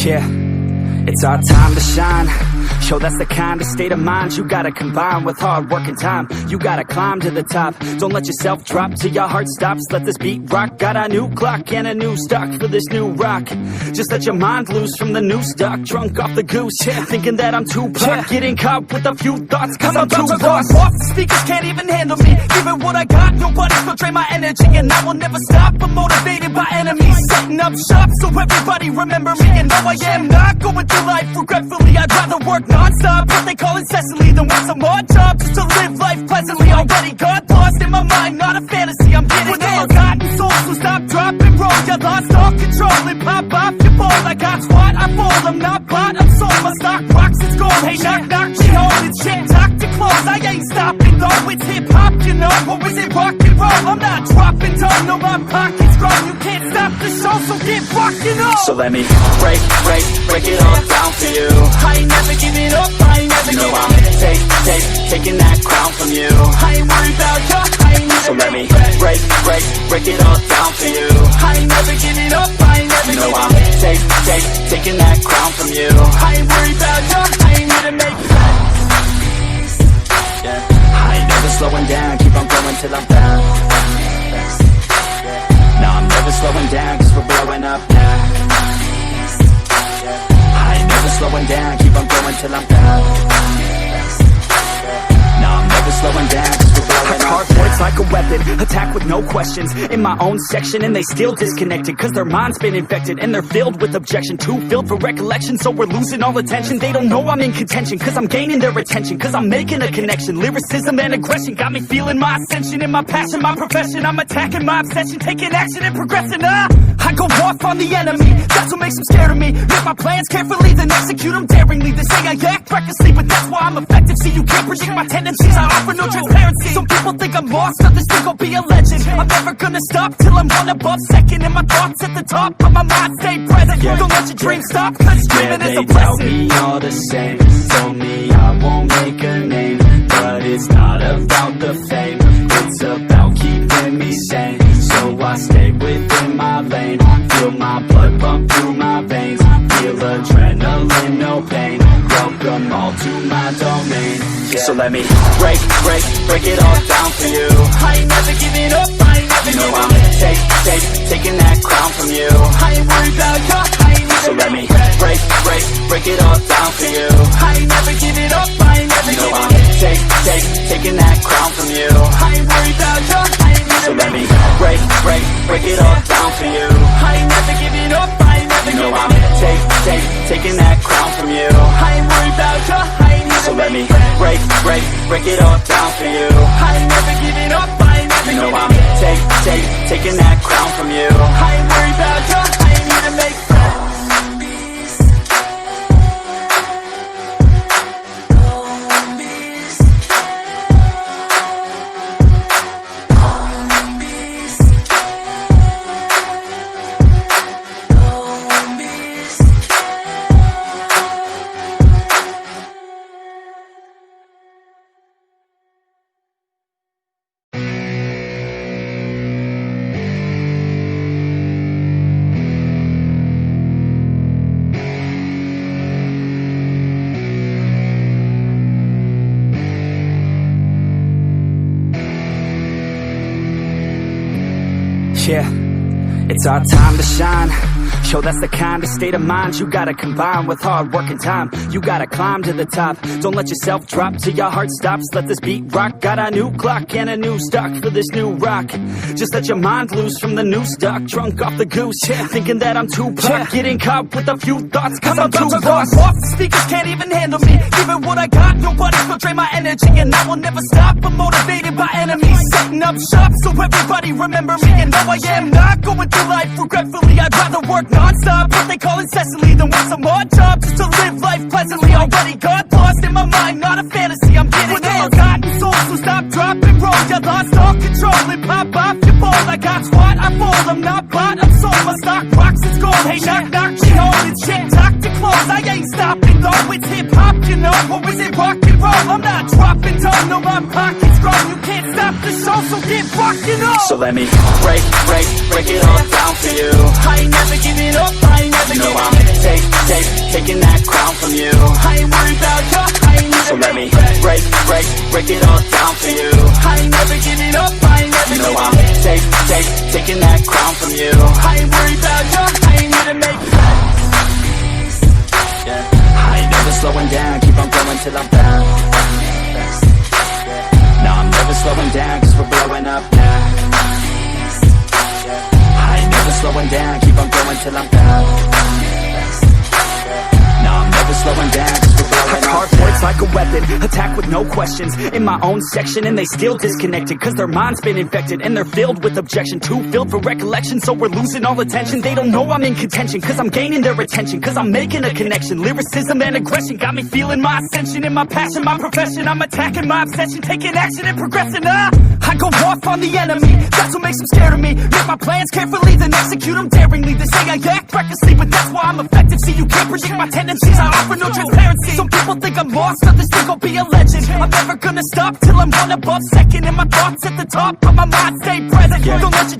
Yeah, it's our time to shine. Yo, that's the kind of state of mind you gotta combine with hard work and time. You gotta climb to the top. Don't let yourself drop till your heart stops. Let this beat rock. Got a new clock and a new stock for this new rock. Just let your mind loose from the new stock. Drunk off the goose, yeah, thinking that I'm too pop. Getting caught with a few thoughts cause I'm too lost. Off the speakers can't even handle me. Giving what I got, nobody's gonna drain my energy. And I will never stop, I'm motivated by enemies. Setting up shop so everybody remember me. And no, I am not going through life regretfully. I'd rather work non-stop, what they call incessantly, than work some more jobs just to live life pleasantly. Already got lost in my mind, not a fantasy, I'm getting it. Forgotten souls, so stop, drop, and roll. You lost all control and pop off your ball. I got squat, I fall, I'm not bought, I'm sold. My stock rocks, it's gold. Hey, knock, knock, she home. It's shit, talk to close. I ain't stopping though, it's hip-hop, you know. Or is it rock and roll? I'm not dropping down, no, my pocket's grown. You can't stop the show, so get rockin' on. So let me break it all down for you. I ain't never giving up, I ain't never giving up. Taking that crown from you. I ain't worried about you, I ain't never. So let me break it all down for you. I ain't never giving up, I ain't never giving up. Taking that crown from you. I ain't worried about you, I ain't here to make friends. Yeah. I ain't never slowing down, keep on going till I'm down. No, I'm never slowing down, cause we're blowing up now. I ain't never slowing down, keep on going till I'm down. No, I'm never slowing down, cause we're blowing up. Hard words like a weapon, attack with no questions. In my own section and they still disconnected, cause their mind's been infected and they're filled with objection. Too filled for recollection, so we're losing all attention. They don't know I'm in contention, cause I'm gaining their attention. Cause I'm making a connection, lyricism and aggression got me feeling my ascension. In my passion, my profession, I'm attacking my obsession. Taking action and progressing, I go off on the enemy, that's what makes them scared of me. Make my plans carefully, then execute them daringly. They say I act recklessly, but that's why I'm effective. See, you can't predict my tendencies, I offer no transparency. Some people think I'm lost, others think I'll be a legend. I'm never gonna stop till I'm one above second. And my thoughts at the top, but my mind stay present. Don't let your dreams stop, cause dreaming is a blessing. Tell me all the same, told me I won't make a name. But it's not about the fame, it's about keeping me sane. So I stay within my lane, feel my blood pump through my veins. Feel adrenaline, no pain, welcome all to my domain. So let me break it all down for you. I ain't never giving up, I ain't never giving up. I'm taking that crown from you. I ain't worried about you, I ain't never. So let me break it all down for you. I ain't never giving up, I ain't never giving up. I'm taking that crown from you. I ain't worried about you, I ain't never. So let me break it all down for you. I ain't never giving up, I ain't never giving up. I'm taking that crown from you. I ain't worried about you, I ain't never. So let me break it all down for you. I ain't never giving up, I ain't never giving up. I'm taking that crown from you. I ain't worried about you, I ain't here to make friends. Yeah, it's our time to shine. Yo, that's the kind of state of mind you gotta combine with hard work and time. You gotta climb to the top. Don't let yourself drop till your heart stops. Let this beat rock. Got a new clock and a new stock for this new rock. Just let your mind loose from the new stock. Drunk off the goose, yeah, thinking that I'm too pop. Getting caught with a few thoughts cause I'm too lost. Off the speakers can't even handle me. Giving what I got, nobody's gonna drain my energy. And I will never stop, I'm motivated by enemies. Setting up shop so everybody remember me. And no, I am not going through life regretfully. I'd rather work non-stop, what they call incessantly, than work some more jobs just to live life pleasantly. Already got lost in my mind, not a fantasy, I'm getting it. Forgotten souls, so stop, drop, and roll. You lost all control and pop off your ball. I got squat, I fall, I'm not bought, I'm sold. My stock rocks, it's gold. Hey, knock, knock, she home. It's shit, talk to close. I ain't stopping though? It's hip-hop, you know, or is it rock and roll? I'm not dropping down, no, my pocket's grown. You can't stop the show, so get rockin' on. So let me break it all down for you. I ain't never giving up, I ain't never giving up. Taking that crown from you. I ain't worried about you, I ain't never. So let me break it all down for you. I ain't never giving up, I ain't never giving up. Taking that crown from you. I ain't worried about you, I ain't here to make friends. I ain't never slowing down, keep on going till I'm down. No, I'm never slowing down, cause we're blowing up now. I ain't never slowing down, keep on going till I'm down. No, I'm never slowing down, cause we're blowing up. Hardpoint's like a weapon, attack with no questions. In my own section, and they still disconnected, cause their mind's been infected, and they're filled with objection. Too filled for recollection, so we're losing all attention. They don't know I'm in contention, cause I'm gaining their attention, cause I'm making a connection. Lyricism and aggression got me feeling my ascension. In my passion, my profession, I'm attacking my obsession, taking action and progressing. I go off on the enemy, that's what makes them scared of me. Make my plans carefully, then execute them daringly. They say I act recklessly, but that's why I'm effective. See, you can't predict my tendencies, I offer no transparency. Some people think I'm lost, others think I'll be a legend. I'm never gonna stop till I'm one above second, and my thoughts at the top, but my mind stay present. Don't let you